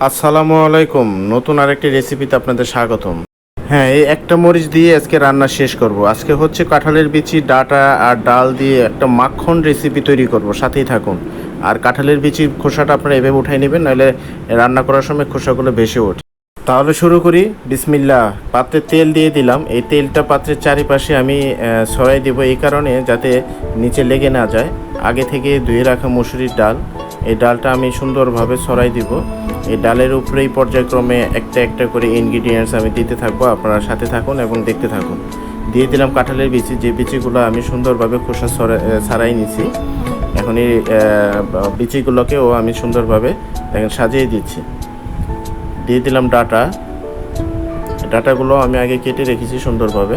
আসসালামু আলাইকুম। নতুন আরেকটি রেসিপিতে আপনাদের স্বাগতম। হ্যাঁ, এই একটা মরিচ দিয়ে আজকে রান্না শেষ করব। আজকে হচ্ছে কাঁঠালের বিচি, ডাঁটা আর ডাল দিয়ে একটা মাখন রেসিপি তৈরি করব, সাথেই থাকুন। আর কাঁঠালের বিচির খোসাটা আপনারা এভাবে উঠাই নেবেন, নাহলে রান্না করার সময় খোসাগুলো ভেসে ওঠে। তাহলে শুরু করি। বিসমিল্লাহ। পাত্রে তেল দিয়ে দিলাম। এই তেলটা পাত্রের চারিপাশে আমি ছড়াই দেবো, এই কারণে যাতে নিচে লেগে না যায়। আগে থেকে ধুয়ে রাখা মসুরির ডাল, এই ডালটা আমি সুন্দরভাবে ছড়াই দিব। এই ডালের উপরেই পর্যায়ক্রমে একটা একটা করে ইনগ্রিডিয়েন্টস আমি দিতে থাকবো। আপনারা সাথে থাকুন এবং দেখতে থাকুন। দিয়ে দিলাম কাঁঠালের বিচি, যে বিচিগুলো আমি সুন্দরভাবে খোসা ছাড়াই নিছি। এখন এই বিচিগুলোকেও আমি সুন্দরভাবে দেখেন সাজিয়ে দিচ্ছি। দিয়ে দিলাম ডাটাগুলো আমি আগে কেটে রেখেছি সুন্দরভাবে।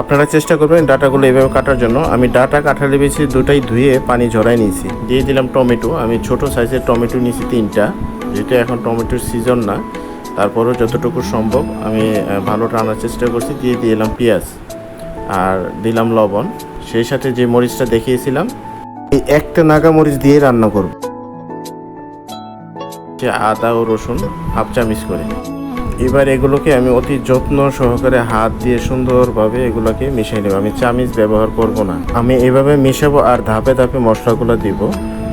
আপনারা চেষ্টা করবেন ডাটাগুলো এভাবে কাটার জন্য। আমি ডাটা, কাঁঠালের বিচি দুটাই ধুয়ে পানি ঝরাই নিয়েছি। দিয়ে দিলাম টমেটো। আমি ছোট সাইজের টমেটো নিয়েছি 3টা, যেহেতু এখন টমেটোর সিজন না, তারপরও যতটুকু সম্ভব আমি ভালো রান্নার চেষ্টা করছি। দিয়ে দিলাম পেঁয়াজ আর দিলাম লবণ, সেই সাথে যে মরিচটা দেখিয়েছিলাম এই একটা নাগা মরিচ দিয়ে রান্না করব। আদা ও রসুন হাফ চামচ করে। এবার এগুলোকে আমি অতি যত্ন সহকারে হাত দিয়ে সুন্দরভাবে এগুলোকে মিশিয়ে নেব। আমি চামচ ব্যবহার করব না, আমি এভাবে মিশাবো আর ধাপে ধাপে মশলাগুলো দিব।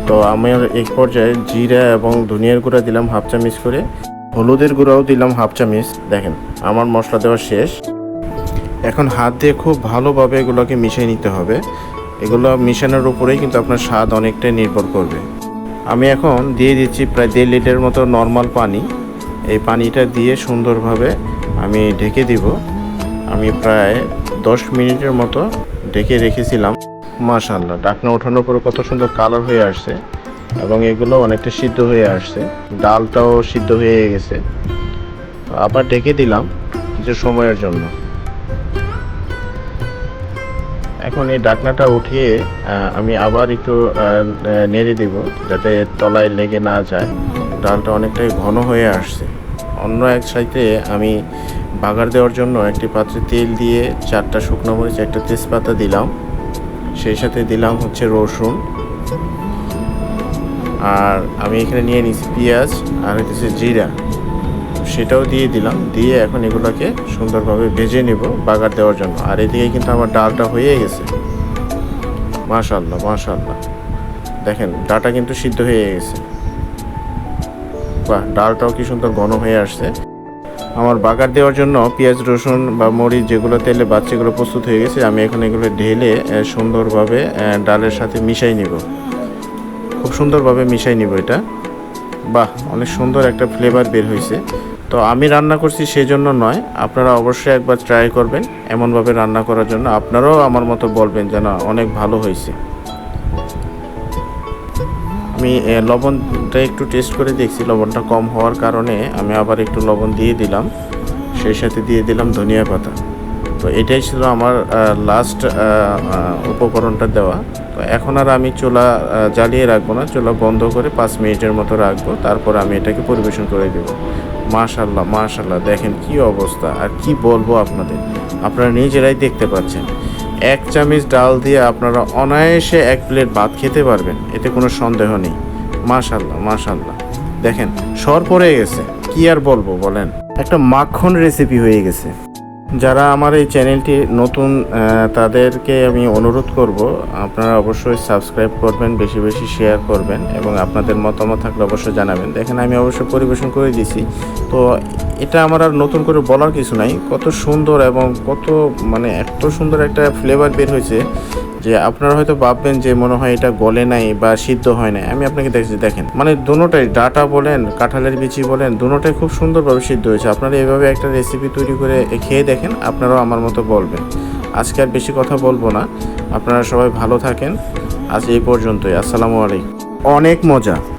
তো আমার এক পর্যায়ে জিরা এবং ধনিয়ার গুঁড়া দিলাম হাফ চামচ করে, হলুদের গুঁড়াও দিলাম হাফ চামচ। দেখেন আমার মশলা দেওয়া শেষ। এখন হাত দিয়ে খুব ভালোভাবে এগুলোকে মিশিয়ে নিতে হবে। এগুলো মিশানোর উপরেই কিন্তু আপনার স্বাদ অনেকটাই নির্ভর করবে। আমি এখন দিয়ে দিচ্ছি প্রায় 1.5 লিটার মতো নর্মাল পানি। এই পানিটা দিয়ে সুন্দরভাবে আমি ঢেকে দিব। আমি প্রায় 10 মিনিটের মতো ঢেকে রেখেছিলাম। মাশাআল্লাহ, ঢাকনা ওঠানোর পরে কত সুন্দর কালার হয়ে আসছে এবং এগুলো অনেকটা সিদ্ধ হয়ে আসছে। ডালটাও সিদ্ধ হয়ে গেছে। আবার ঢেকে দিলাম কিছু সময়ের জন্য। এখন এই ঢাকনাটা উঠিয়ে আমি আবার একটু নেড়ে দিব, যাতে তলায় লেগে না যায়। ডালটা অনেকটাই ঘন হয়ে আসছে। অন্য এক সাইডে আমি বাগার দেওয়ার জন্য একটি পাত্রে তেল দিয়ে 4টা শুকনো মরিচ, একটা তেজপাতা দিলাম। সেই সাথে দিলাম হচ্ছে রসুন, আর আমি এখানে নিয়ে নিয়েছি পেঁয়াজ আর হচ্ছে জিরা, সেটাও দিয়ে দিলাম। দিয়ে এখন এগুলোকে সুন্দরভাবে ভেজে নেব বাগার দেওয়ার জন্য। আর এদিকে কিন্তু আমার ডালটা হয়ে গেছে। মাশাআল্লাহ মাশাআল্লাহ, দেখেন ডালটা কিন্তু সিদ্ধ হয়ে গেছে। বাহ, ডালটাও কি সুন্দর ঘন হয়ে আসছে। আমার বাগার দেওয়ার জন্য পেঁয়াজ, রসুন বা মরিচ যেগুলো তেলে বাচ্চাগুলো প্রস্তুত হয়ে গেছে। আমি এখন এগুলো ঢেলে সুন্দরভাবে ডালের সাথে মিশাই নিব। খুব সুন্দরভাবে মিশাই নিব এটা। বাহ, অনেক সুন্দর একটা ফ্লেভার বের হয়েছে। তো আমি রান্না করছি সেই জন্য নয়, আপনারা অবশ্যই একবার ট্রাই করবেন এমনভাবে রান্না করার জন্য। আপনারাও আমার মতো বলবেন যে না, অনেক ভালো হয়েছে। আমি লবণটা একটু টেস্ট করে দেখছি, লবণটা কম হওয়ার কারণে আমি আবার একটু লবণ দিয়ে দিলাম। সেই সাথে দিয়ে দিলাম ধনিয়া পাতা। তো এটাই ছিল আমার লাস্ট উপকরণটা দেওয়া। তো এখন আর আমি চুলা জ্বালিয়ে রাখবো না, চুলা বন্ধ করে 5 মিনিটের মতো রাখবো। তারপর আমি এটাকে পরিবেশন করে দেবো। মাশাআল্লাহ মাশাআল্লাহ, দেখেন কি অবস্থা। আর কি বলবো আপনাদের, আপনারা নিজেরাই দেখতে পাচ্ছেন। 1 চামচ ডাল দিয়ে আপনারা অনায়াসে 1 প্লেট ভাত খেতে পারবেন, এতে কোনো সন্দেহ নেই। মাশাআল্লাহ মাশাআল্লাহ, দেখেন সর পড়ে গেছে, কি আর বলবো বলেন। একটা মাখন রেসিপি হয়ে গেছে। যারা আমার এই চ্যানেলটি নতুন তাদেরকে আমি অনুরোধ করব, আপনারা অবশ্যই সাবস্ক্রাইব করবেন, বেশি বেশি শেয়ার করবেন এবং আপনাদের মতামত থাকলে অবশ্যই জানাবেন। দেখেন আমি অবশ্যই পরিবেশন করে দিয়েছি। তো এটা আমার আর নতুন করে বলার কিছু নাই। কত সুন্দর এবং কত এত সুন্দর একটা ফ্লেভার বের হয়েছে যে আপনারা হয়তো ভাববেন যে মনে হয় এটা গলে নাই বা সিদ্ধ হয় নাই। আমি আপনাকে দেখছি, দেখেন দুটোটাই, ডাটা বলেন কাঁঠালের বিচি বলেন, দুটোটাই খুব সুন্দরভাবে সিদ্ধ হয়েছে। আপনারা এভাবে একটা রেসিপি তৈরি করে খেয়ে দেখেন, আপনারাও আমার মতো বলবেন। আজকে আর বেশি কথা বলবো না, আপনারা সবাই ভালো থাকেন। আজ এই পর্যন্তই। আসসালামু আলাইকুম। অনেক মজা।